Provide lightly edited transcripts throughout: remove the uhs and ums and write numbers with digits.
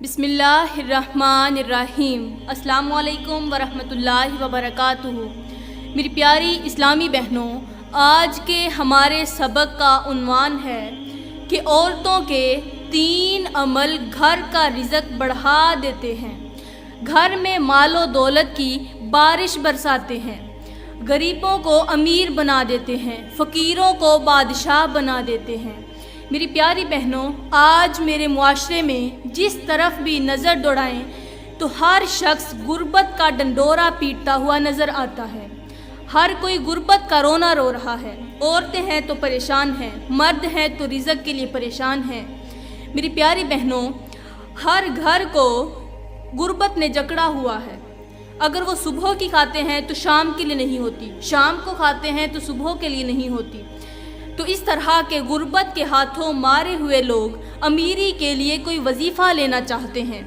بسم اللہ الرحمن الرحیم۔ السلام علیکم ورحمۃ اللہ وبرکاتہ۔ میری پیاری اسلامی بہنوں، آج کے ہمارے سبق کا عنوان ہے کہ عورتوں کے 3 عمل گھر کا رزق بڑھا دیتے ہیں، گھر میں مال و دولت کی بارش برساتے ہیں، غریبوں کو امیر بنا دیتے ہیں، فقیروں کو بادشاہ بنا دیتے ہیں۔ میری پیاری بہنوں، آج میرے معاشرے میں جس طرف بھی نظر دوڑائیں تو ہر شخص غربت کا ڈنڈورا پیٹتا ہوا نظر آتا ہے۔ ہر کوئی غربت کا رونا رو رہا ہے۔ عورتیں ہیں تو پریشان ہیں، مرد ہیں تو رزق کے لیے پریشان ہیں۔ میری پیاری بہنوں، ہر گھر کو غربت نے جکڑا ہوا ہے۔ اگر وہ صبح کی کھاتے ہیں تو شام کے لیے نہیں ہوتی، شام کو کھاتے ہیں تو صبح کے لیے نہیں ہوتی۔ تو اس طرح کے غربت کے ہاتھوں مارے ہوئے لوگ امیری کے لیے کوئی وظیفہ لینا چاہتے ہیں۔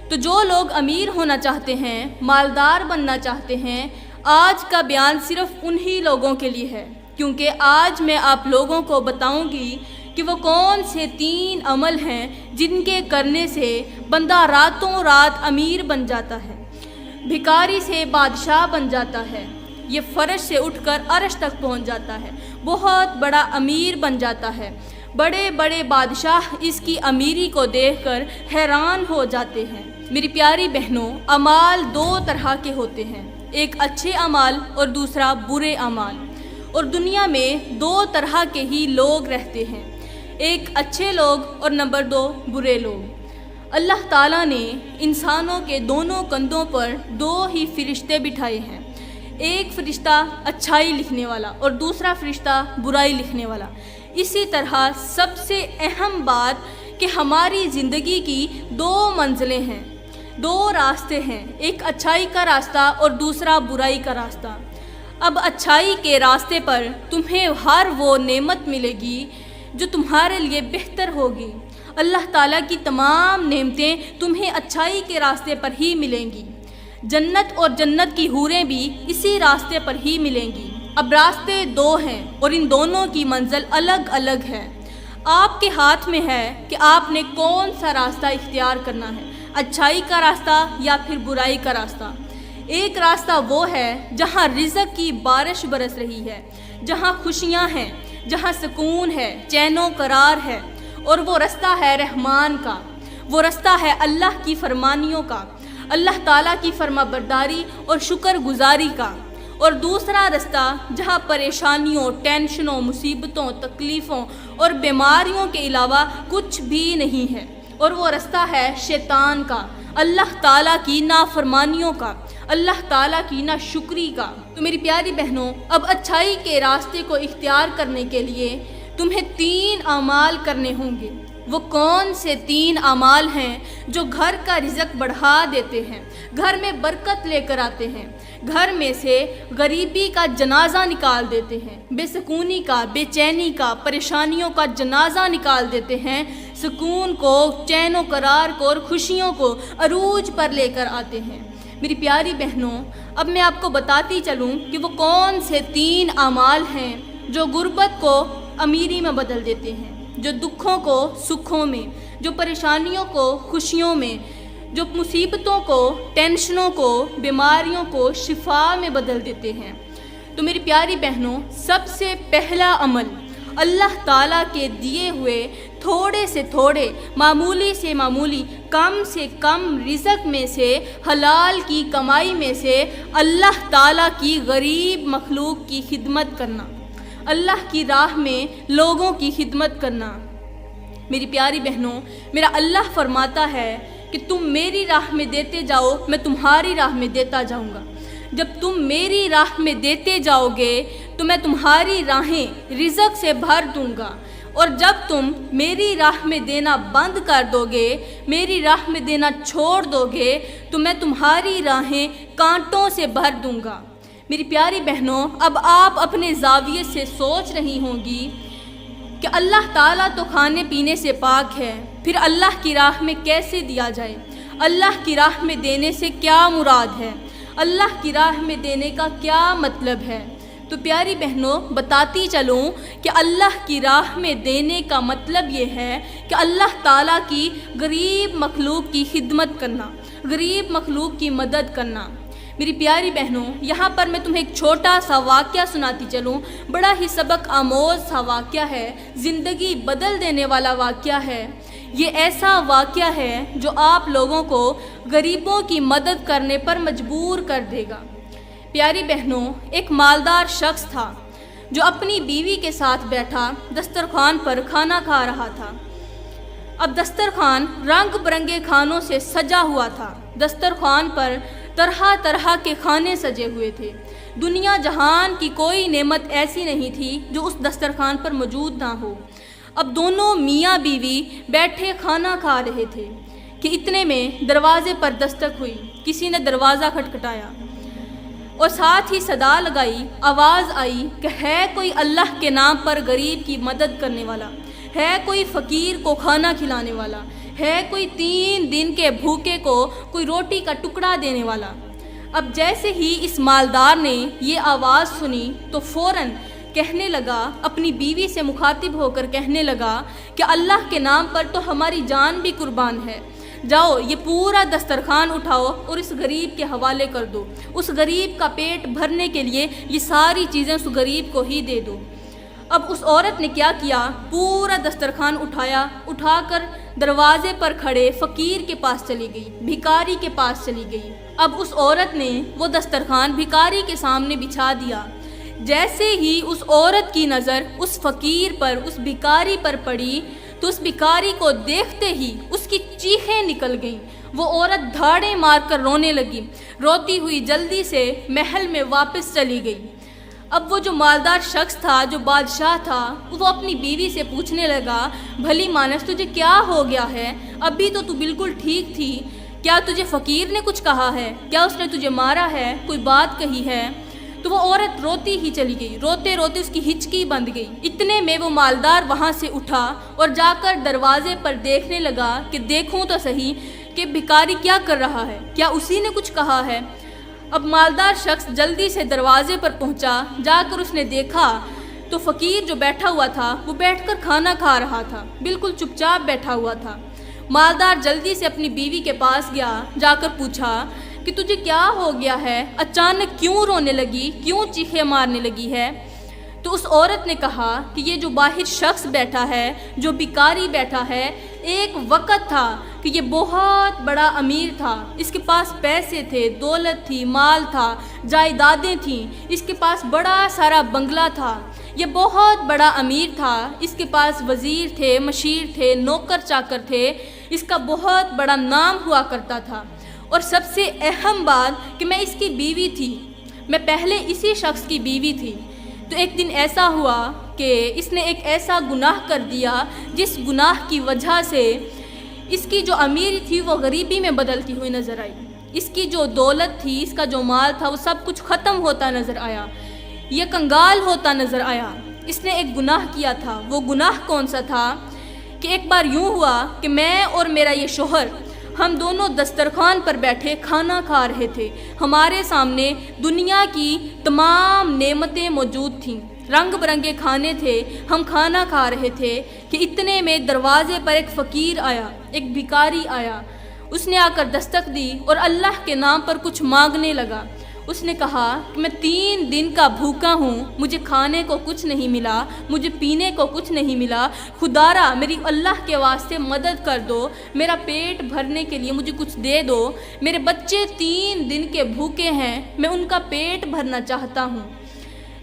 تو جو لوگ امیر ہونا چاہتے ہیں، مالدار بننا چاہتے ہیں، آج کا بیان صرف انہی لوگوں کے لیے ہے، کیونکہ آج میں آپ لوگوں کو بتاؤں گی کہ وہ کون سے 3 عمل ہیں جن کے کرنے سے بندہ راتوں رات امیر بن جاتا ہے، بھکاری سے بادشاہ بن جاتا ہے، یہ فرش سے اٹھ کر عرش تک پہنچ جاتا ہے، بہت بڑا امیر بن جاتا ہے۔ بڑے بڑے بادشاہ اس کی امیری کو دیکھ کر حیران ہو جاتے ہیں۔ میری پیاری بہنوں، اعمال 2 طرح کے ہوتے ہیں، ایک اچھے اعمال اور دوسرا برے اعمال، اور دنیا میں 2 طرح کے ہی لوگ رہتے ہیں، ایک اچھے لوگ اور نمبر 2 برے لوگ۔ اللہ تعالیٰ نے انسانوں کے دونوں کندھوں پر 2 ہی فرشتے بٹھائے ہیں، ایک فرشتہ اچھائی لکھنے والا اور دوسرا فرشتہ برائی لکھنے والا۔ اسی طرح سب سے اہم بات کہ ہماری زندگی کی 2 منزلیں ہیں، 2 راستے ہیں، ایک اچھائی کا راستہ اور دوسرا برائی کا راستہ۔ اب اچھائی کے راستے پر تمہیں ہر وہ نعمت ملے گی جو تمہارے لیے بہتر ہوگی۔ اللہ تعالیٰ کی تمام نعمتیں تمہیں اچھائی کے راستے پر ہی ملیں گی۔ جنت اور جنت کی حوریں بھی اسی راستے پر ہی ملیں گی۔ اب راستے 2 ہیں اور ان دونوں کی منزل الگ الگ ہے۔ آپ کے ہاتھ میں ہے کہ آپ نے کون سا راستہ اختیار کرنا ہے، اچھائی کا راستہ یا پھر برائی کا راستہ۔ ایک راستہ وہ ہے جہاں رزق کی بارش برس رہی ہے، جہاں خوشیاں ہیں، جہاں سکون ہے، چین و قرار ہے، اور وہ رستہ ہے رحمان کا، وہ رستہ ہے اللہ کی فرمانیوں کا، اللہ تعالیٰ کی فرما برداری اور شکر گزاری کا۔ اور دوسرا رستہ جہاں پریشانیوں، ٹینشنوں، مصیبتوں، تکلیفوں اور بیماریوں کے علاوہ کچھ بھی نہیں ہے، اور وہ رستہ ہے شیطان کا، اللہ تعالیٰ کی نافرمانیوں کا، اللہ تعالیٰ کی ناشکری کا۔ تو میری پیاری بہنوں، اب اچھائی کے راستے کو اختیار کرنے کے لیے تمہیں 3 اعمال کرنے ہوں گے۔ وہ کون سے 3 اعمال ہیں جو گھر کا رزق بڑھا دیتے ہیں، گھر میں برکت لے کر آتے ہیں، گھر میں سے غریبی کا جنازہ نکال دیتے ہیں، بے سکونی کا، بے چینی کا، پریشانیوں کا جنازہ نکال دیتے ہیں، سکون کو، چین و قرار کو اور خوشیوں کو عروج پر لے کر آتے ہیں۔ میری پیاری بہنوں، اب میں آپ کو بتاتی چلوں کہ وہ کون سے 3 اعمال ہیں جو غربت کو امیری میں بدل دیتے ہیں، جو دکھوں کو سکھوں میں، جو پریشانیوں کو خوشیوں میں، جو مصیبتوں کو، ٹینشنوں کو، بیماریوں کو شفا میں بدل دیتے ہیں۔ تو میری پیاری بہنوں، سب سے پہلا عمل اللہ تعالیٰ کے دیے ہوئے تھوڑے سے تھوڑے، معمولی سے معمولی، کم سے کم رزق میں سے، حلال کی کمائی میں سے اللہ تعالیٰ کی غریب مخلوق کی خدمت کرنا، اللہ کی راہ میں لوگوں کی خدمت کرنا۔ میری پیاری بہنوں، میرا اللہ فرماتا ہے کہ تم میری راہ میں دیتے جاؤ، میں تمہاری راہ میں دیتا جاؤں گا۔ جب تم میری راہ میں دیتے جاؤ گے تو میں تمہاری راہیں رزق سے بھر دوں گا، اور جب تم میری راہ میں دینا بند کر دو گے، میری راہ میں دینا چھوڑ دو گے، تو میں تمہاری راہیں کانٹوں سے بھر دوں گا۔ میری پیاری بہنوں، اب آپ اپنے زاویے سے سوچ رہی ہوں گی کہ اللہ تعالیٰ تو کھانے پینے سے پاک ہے، پھر اللہ کی راہ میں کیسے دیا جائے؟ اللہ کی راہ میں دینے سے کیا مراد ہے؟ اللہ کی راہ میں دینے کا کیا مطلب ہے؟ تو پیاری بہنوں بتاتی چلوں کہ اللہ کی راہ میں دینے کا مطلب یہ ہے کہ اللہ تعالیٰ کی غریب مخلوق کی خدمت کرنا، غریب مخلوق کی مدد کرنا۔ میری پیاری بہنوں یہاں پر میں تمہیں ایک چھوٹا سا واقعہ سناتی چلوں، بڑا ہی سبق آموز سا واقعہ ہے، زندگی بدل دینے والا واقعہ ہے۔ یہ ایسا واقعہ ہے جو آپ لوگوں کو غریبوں کی مدد کرنے پر مجبور کر دے گا۔ پیاری بہنوں ایک مالدار شخص تھا جو اپنی بیوی کے ساتھ بیٹھا دسترخوان پر کھانا کھا رہا تھا۔ اب دسترخوان رنگ برنگے کھانوں سے سجا ہوا تھا، دسترخوان پر طرح طرح کے کھانے سجے ہوئے تھے۔ دنیا جہان کی کوئی نعمت ایسی نہیں تھی جو اس دسترخوان پر موجود نہ ہو۔ اب دونوں میاں بیوی بیٹھے کھانا کھا رہے تھے کہ اتنے میں دروازے پر دستک ہوئی، کسی نے دروازہ کھٹکھٹایا اور ساتھ ہی صدا لگائی، آواز آئی کہ ہے کوئی اللہ کے نام پر غریب کی مدد کرنے والا، ہے کوئی فقیر کو کھانا کھلانے والا، ہے کوئی 3 دن کے بھوکے کو کوئی روٹی کا ٹکڑا دینے والا۔ اب جیسے ہی اس مالدار نے یہ آواز سنی تو فوراً کہنے لگا، اپنی بیوی سے مخاطب ہو کر کہنے لگا کہ اللہ کے نام پر تو ہماری جان بھی قربان ہے، جاؤ یہ پورا دسترخوان اٹھاؤ اور اس غریب کے حوالے کر دو، اس غریب کا پیٹ بھرنے کے لیے یہ ساری چیزیں اس غریب کو ہی دے دو۔ اب اس عورت نے کیا کیا، پورا دسترخوان اٹھا کر دروازے پر کھڑے فقیر کے پاس چلی گئی، بھکاری کے پاس چلی گئی۔ اب اس عورت نے وہ دسترخوان بھکاری کے سامنے بچھا دیا۔ جیسے ہی اس عورت کی نظر اس فقیر پر، اس بھکاری پر پڑی تو اس بھکاری کو دیکھتے ہی اس کی چیخیں نکل گئیں۔ وہ عورت دھاڑیں مار کر رونے لگی، روتی ہوئی جلدی سے محل میں واپس چلی گئی۔ اب وہ جو مالدار شخص تھا، جو بادشاہ تھا، وہ اپنی بیوی سے پوچھنے لگا، بھلی مانس تجھے کیا ہو گیا ہے؟ ابھی تو بالکل ٹھیک تھی، کیا تجھے فقیر نے کچھ کہا ہے؟ کیا اس نے تجھے مارا ہے؟ کوئی بات کہی ہے؟ تو وہ عورت روتی ہی چلی گئی، روتے روتے اس کی ہچکی بند گئی۔ اتنے میں وہ مالدار وہاں سے اٹھا اور جا کر دروازے پر دیکھنے لگا کہ دیکھوں تو صحیح کہ بھکاری کیا کر رہا ہے، کیا اسی نے کچھ کہا ہے؟ اب مالدار شخص جلدی سے دروازے پر پہنچا، جا کر اس نے دیکھا تو فقیر جو بیٹھا ہوا تھا وہ بیٹھ کر کھانا کھا رہا تھا، بالکل چپ چاپ بیٹھا ہوا تھا۔ مالدار جلدی سے اپنی بیوی کے پاس گیا، جا کر پوچھا کہ تجھے کیا ہو گیا ہے، اچانک کیوں رونے لگی، کیوں چیخیں مارنے لگی ہے؟ تو اس عورت نے کہا کہ یہ جو باہر شخص بیٹھا ہے، جو بھکاری بیٹھا ہے، ایک وقت تھا کہ یہ بہت بڑا امیر تھا، اس کے پاس پیسے تھے، دولت تھی، مال تھا، جائیدادیں تھیں، اس کے پاس بڑا سارا بنگلہ تھا، یہ بہت بڑا امیر تھا، اس کے پاس وزیر تھے، مشیر تھے، نوکر چاکر تھے، اس کا بہت بڑا نام ہوا کرتا تھا۔ اور سب سے اہم بات کہ میں اس کی بیوی تھی، میں پہلے اسی شخص کی بیوی تھی۔ تو ایک دن ایسا ہوا کہ اس نے ایک ایسا گناہ کر دیا جس گناہ کی وجہ سے اس کی جو امیری تھی وہ غریبی میں بدلتی ہوئی نظر آئی، اس کی جو دولت تھی، اس کا جو مال تھا وہ سب کچھ ختم ہوتا نظر آیا، یہ کنگال ہوتا نظر آیا۔ اس نے ایک گناہ کیا تھا، وہ گناہ کون سا تھا کہ ایک بار یوں ہوا کہ میں اور میرا یہ شوہر، ہم دونوں دسترخوان پر بیٹھے کھانا کھا رہے تھے، ہمارے سامنے دنیا کی تمام نعمتیں موجود تھیں، رنگ برنگے کھانے تھے، ہم کھانا کھا رہے تھے کہ اتنے میں دروازے پر ایک فقیر آیا، ایک بھکاری آیا۔ اس نے آ کر دستک دی اور اللہ کے نام پر کچھ مانگنے لگا۔ اس نے کہا کہ میں 3 دن کا بھوکا ہوں، مجھے کھانے کو کچھ نہیں ملا، مجھے پینے کو کچھ نہیں ملا، خدارا میری اللہ کے واسطے مدد کر دو، میرا پیٹ بھرنے کے لیے مجھے کچھ دے دو، میرے بچے 3 دن کے بھوکے ہیں، میں ان کا پیٹ بھرنا چاہتا ہوں۔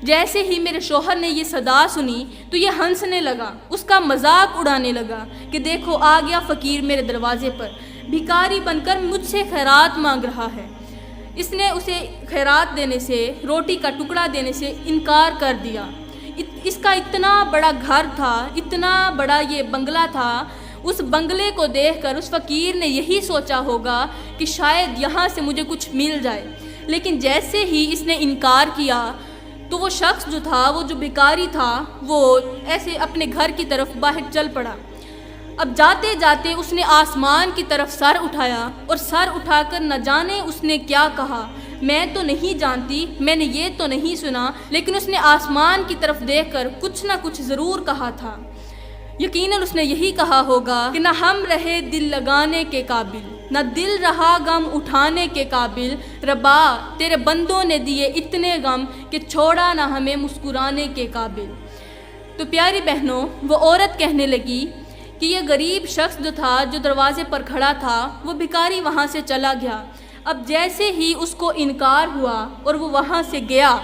جیسے ہی میرے شوہر نے یہ صدا سنی تو یہ ہنسنے لگا، اس کا مذاق اڑانے لگا کہ دیکھو آ گیا فقیر میرے دروازے پر، بھکاری بن کر مجھ سے خیرات مانگ رہا ہے۔ اس نے اسے خیرات دینے سے، روٹی کا ٹکڑا دینے سے انکار کر دیا۔ اس کا اتنا بڑا گھر تھا، اتنا بڑا یہ بنگلہ تھا، اس بنگلے کو دیکھ کر اس فقیر نے یہی سوچا ہوگا کہ شاید یہاں سے مجھے کچھ مل جائے، لیکن جیسے ہی اس نے انکار کیا تو وہ شخص جو تھا، وہ جو بھکاری تھا، وہ ایسے اپنے گھر کی طرف باہر چل پڑا۔ اب جاتے جاتے اس نے آسمان کی طرف سر اٹھایا اور سر اٹھا کر نہ جانے اس نے کیا کہا، میں تو نہیں جانتی، میں نے یہ تو نہیں سنا، لیکن اس نے آسمان کی طرف دیکھ کر کچھ نہ کچھ ضرور کہا تھا۔ یقیناً اس نے یہی کہا ہوگا کہ نہ ہم رہے دل لگانے کے قابل، نہ دل رہا غم اٹھانے کے قابل، ربا تیرے بندوں نے دیے اتنے غم کہ چھوڑا نہ ہمیں مسکرانے کے قابل۔ تو پیاری بہنوں، وہ عورت کہنے لگی کہ یہ غریب شخص جو تھا، جو دروازے پر کھڑا تھا، وہ بھکاری وہاں سے چلا گیا۔ اب جیسے ہی اس کو انکار ہوا اور وہ وہاں سے گیا،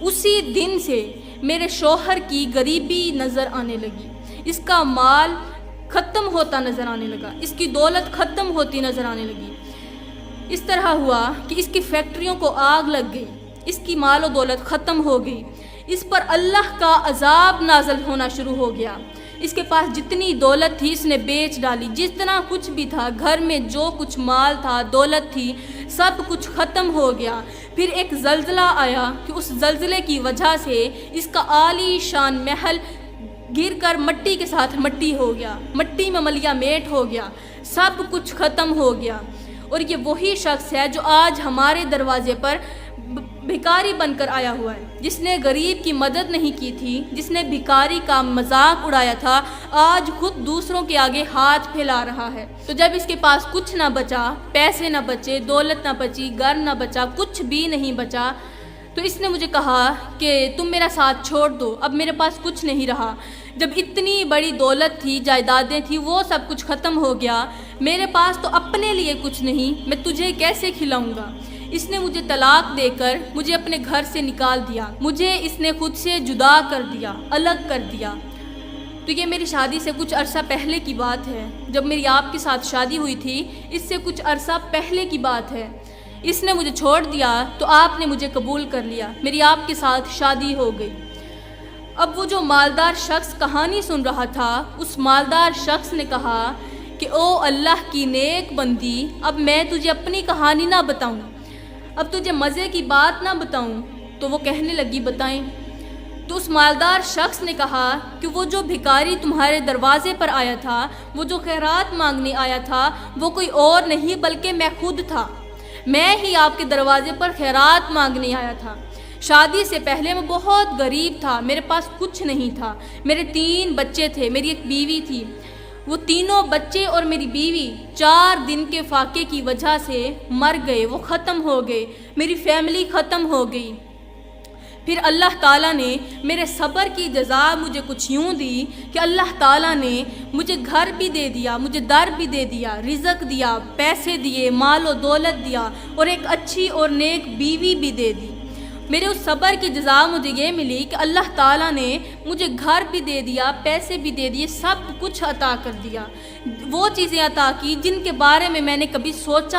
اسی دن سے میرے شوہر کی غریبی نظر آنے لگی، اس کا مال ختم ہوتا نظر آنے لگا، اس کی دولت ختم ہوتی نظر آنے لگی۔ اس طرح ہوا کہ اس کی فیکٹریوں کو آگ لگ گئی، اس کی مال و دولت ختم ہو گئی، اس پر اللہ کا عذاب نازل ہونا شروع ہو گیا۔ اس کے پاس جتنی دولت تھی اس نے بیچ ڈالی، جتنا کچھ بھی تھا گھر میں، جو کچھ مال تھا، دولت تھی، سب کچھ ختم ہو گیا۔ پھر ایک زلزلہ آیا کہ اس زلزلے کی وجہ سے اس کا عالی شان محل گر کر مٹی کے ساتھ مٹی ہو گیا، مٹی میں ملیا میٹ ہو گیا، سب کچھ ختم ہو گیا۔ اور یہ وہی شخص ہے جو آج ہمارے دروازے پر بھکاری بن کر آیا ہوا ہے، جس نے غریب کی مدد نہیں کی تھی، جس نے بھکاری کا مذاق اڑایا تھا، آج خود دوسروں کے آگے ہاتھ پھیلا رہا ہے۔ تو جب اس کے پاس کچھ نہ بچا، پیسے نہ بچے، دولت نہ بچی، گھر نہ بچا، کچھ بھی نہیں بچا، تو اس نے مجھے کہا کہ تم میرا ساتھ چھوڑ دو، اب میرے پاس کچھ نہیں رہا۔ جب اتنی بڑی دولت تھی، جائیدادیں تھیں، وہ سب کچھ ختم ہو گیا، میرے پاس تو اپنے لیے کچھ نہیں، میں تجھے کیسے کھلاؤں گا؟ اس نے مجھے طلاق دے کر مجھے اپنے گھر سے نکال دیا، مجھے اس نے خود سے جدا کر دیا، الگ کر دیا۔ تو یہ میری شادی سے کچھ عرصہ پہلے کی بات ہے، جب میری آپ کے ساتھ شادی ہوئی تھی، اس سے کچھ عرصہ پہلے کی بات ہے۔ اس نے مجھے چھوڑ دیا تو آپ نے مجھے قبول کر لیا، میری آپ کے ساتھ شادی ہو گئی۔ اب وہ جو مالدار شخص کہانی سن رہا تھا، اس مالدار شخص نے کہا کہ او اللہ کی نیک بندی، اب میں تجھے اپنی کہانی نہ بتاؤں، اب تجھے مزے کی بات نہ بتاؤں۔ تو وہ کہنے لگی بتائیں۔ تو اس مالدار شخص نے کہا کہ وہ جو بھکاری تمہارے دروازے پر آیا تھا، وہ جو خیرات مانگنے آیا تھا، وہ کوئی اور نہیں بلکہ میں خود تھا، میں ہی آپ کے دروازے پر خیرات مانگنے آیا تھا۔ شادی سے پہلے میں بہت غریب تھا، میرے پاس کچھ نہیں تھا، میرے 3 بچے تھے، میری ایک بیوی تھی۔ وہ تینوں بچے اور میری بیوی 4 دن کے فاقے کی وجہ سے مر گئے، وہ ختم ہو گئے، میری فیملی ختم ہو گئی۔ پھر اللہ تعالیٰ نے میرے صبر کی جزا مجھے کچھ یوں دی کہ اللہ تعالیٰ نے مجھے گھر بھی دے دیا، مجھے در بھی دے دیا، رزق دیا، پیسے دیے، مال و دولت دیا، اور ایک اچھی اور نیک بیوی بھی دے دی۔ میرے اس صبر کی جزا مجھے یہ ملی کہ اللہ تعالیٰ نے مجھے گھر بھی دے دیا، پیسے بھی دے دیے، سب کچھ عطا کر دیا، وہ چیزیں عطا کی جن کے بارے میں نے کبھی سوچا